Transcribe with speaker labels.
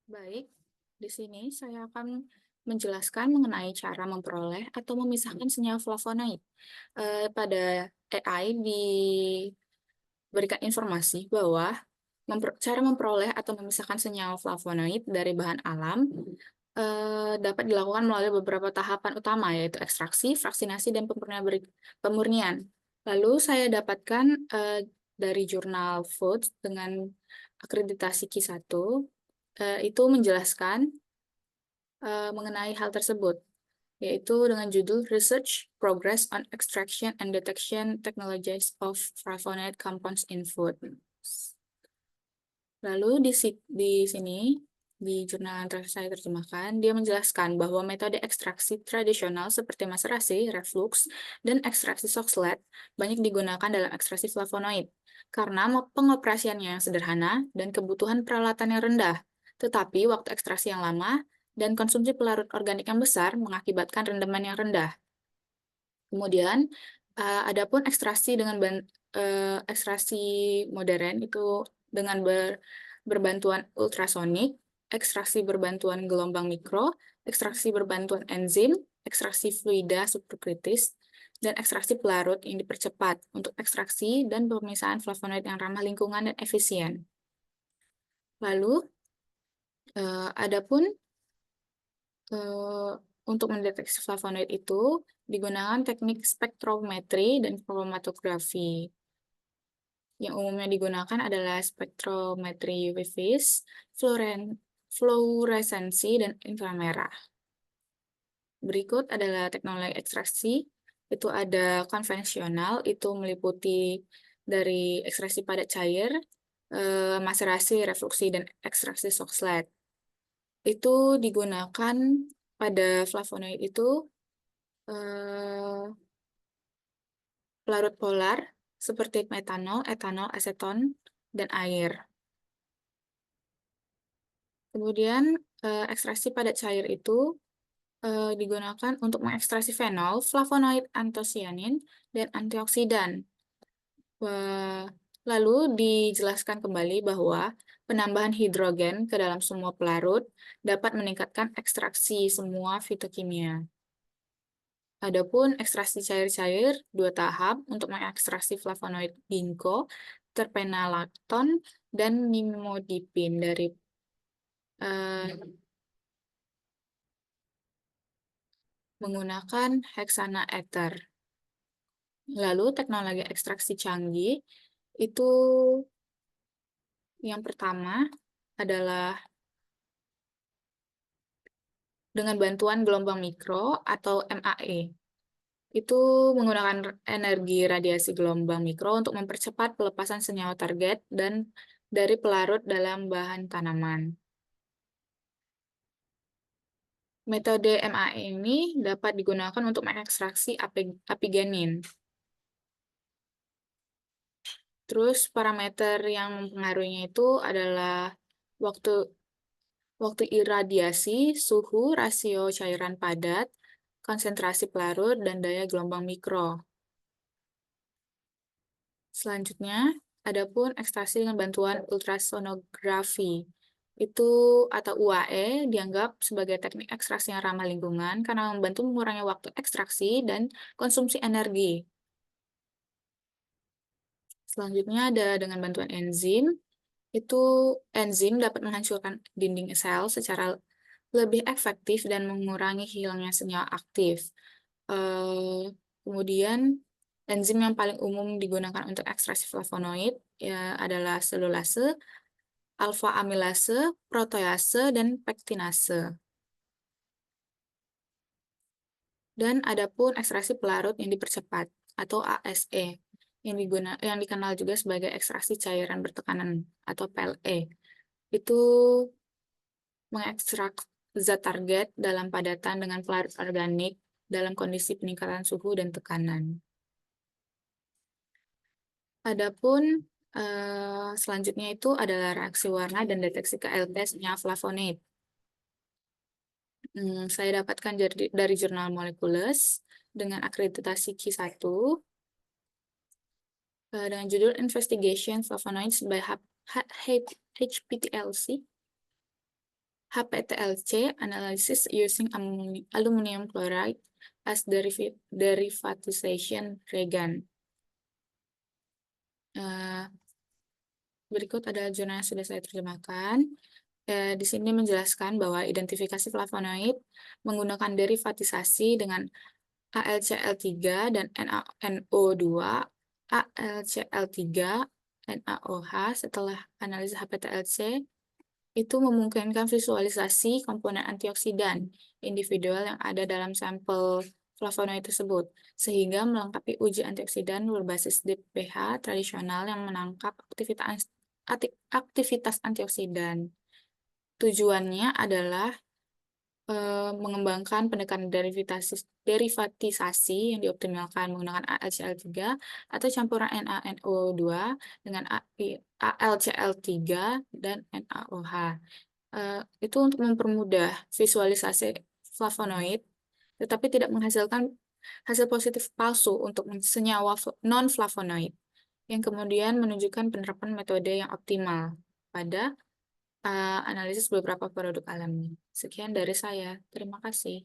Speaker 1: Baik, di sini saya akan menjelaskan mengenai cara memperoleh atau memisahkan senyawa flavonoid. Pada AI diberikan informasi bahwa cara memperoleh atau memisahkan senyawa flavonoid dari bahan alam dapat dilakukan melalui beberapa tahapan utama, yaitu ekstraksi, fraksinasi, dan pemurnian. Lalu saya dapatkan dari jurnal Foods dengan akreditasi Q1, itu menjelaskan mengenai hal tersebut, yaitu dengan judul Research Progress on Extraction and Detection Technologies of Flavonoid Compounds in Food. Lalu di sini, di jurnal yang saya terjemahkan, dia menjelaskan bahwa metode ekstraksi tradisional seperti maserasi, reflux, dan ekstraksi Soxhlet banyak digunakan dalam ekstraksi flavonoid karena pengoperasiannya yang sederhana dan kebutuhan peralatan yang rendah. Tetapi waktu ekstraksi yang lama dan konsumsi pelarut organik yang besar mengakibatkan rendaman yang rendah. Kemudian, adapun ekstraksi modern itu dengan berbantuan ultrasonik, ekstraksi berbantuan gelombang mikro, ekstraksi berbantuan enzim, ekstraksi fluida superkritis, dan ekstraksi pelarut yang dipercepat untuk ekstraksi dan pemisahan flavonoid yang ramah lingkungan dan efisien. Lalu, adapun untuk mendeteksi flavonoid itu digunakan teknik spektrometri dan kromatografi. Yang umumnya digunakan adalah spektrometri UV phase, fluoresensi, dan inframerah. Berikut adalah teknologi ekstraksi. Itu ada konvensional, itu meliputi dari ekstraksi padat cair, maserasi, refluksi, dan ekstraksi Soxhlet. Itu digunakan pada flavonoid itu pelarut polar seperti metanol, etanol, aseton, dan air. Kemudian ekstraksi padat cair itu digunakan untuk mengekstraksi fenol, flavonoid, antosianin, dan antioksidan. Lalu dijelaskan kembali bahwa penambahan hidrogen ke dalam semua pelarut dapat meningkatkan ekstraksi semua fitokimia. Adapun ekstraksi cair-cair dua tahap untuk mengekstraksi flavonoid ginkgo, terpenalakton, dan nimodipin dari menggunakan heksana ether. Lalu teknologi ekstraksi canggih itu yang pertama adalah dengan bantuan gelombang mikro atau MAE. Itu menggunakan energi radiasi gelombang mikro untuk mempercepat pelepasan senyawa target dan dari pelarut dalam bahan tanaman. Metode MAE ini dapat digunakan untuk mengekstraksi apigenin. Terus parameter yang mempengaruhinya itu adalah waktu iradiasi, suhu, rasio cairan padat, konsentrasi pelarut, dan daya gelombang mikro. Selanjutnya, adapun ekstraksi dengan bantuan ultrasonografi. Itu atau UAE dianggap sebagai teknik ekstraksi yang ramah lingkungan karena membantu mengurangi waktu ekstraksi dan konsumsi energi. Selanjutnya ada dengan bantuan enzim. Itu enzim dapat menghancurkan dinding sel secara lebih efektif dan mengurangi hilangnya senyawa aktif. Kemudian enzim yang paling umum digunakan untuk ekstraksi flavonoid ya adalah selulase, alfa amilase, protease, dan pektinase. Dan adapun ekstraksi pelarut yang dipercepat atau ASE yang dikenal juga sebagai ekstraksi cairan bertekanan atau PLE. Itu mengekstrak zat target dalam padatan dengan pelarut organik dalam kondisi peningkatan suhu dan tekanan. Adapun selanjutnya itu adalah reaksi warna dan deteksi KLT-nya flavonoid. Saya dapatkan dari jurnal Molecules dengan akreditasi Q1 dengan judul Investigation Flavonoids by HPTLC. HPTLC analysis using aluminum chloride as derivatization reagent. Berikut adalah jurnal yang sudah saya terjemahkan. Di sini menjelaskan bahwa identifikasi flavonoid menggunakan derivatisasi dengan AlCl3 dan NaNO2, AlCl3, NaOH setelah analisis HPTLC itu memungkinkan visualisasi komponen antioksidan individual yang ada dalam sampel flavonoid tersebut, sehingga melengkapi uji antioksidan berbasis DPH tradisional yang menangkap aktivitas antioksidan. Tujuannya adalah mengembangkan pendekatan derivatisasi yang dioptimalkan menggunakan AlCl3 atau campuran NaNO2 dengan AlCl3 dan NaOH. Itu untuk mempermudah visualisasi flavonoid, tetapi tidak menghasilkan hasil positif palsu untuk senyawa non-flavonoid, yang kemudian menunjukkan penerapan metode yang optimal pada analisis beberapa produk alami. Sekian dari saya. Terima kasih.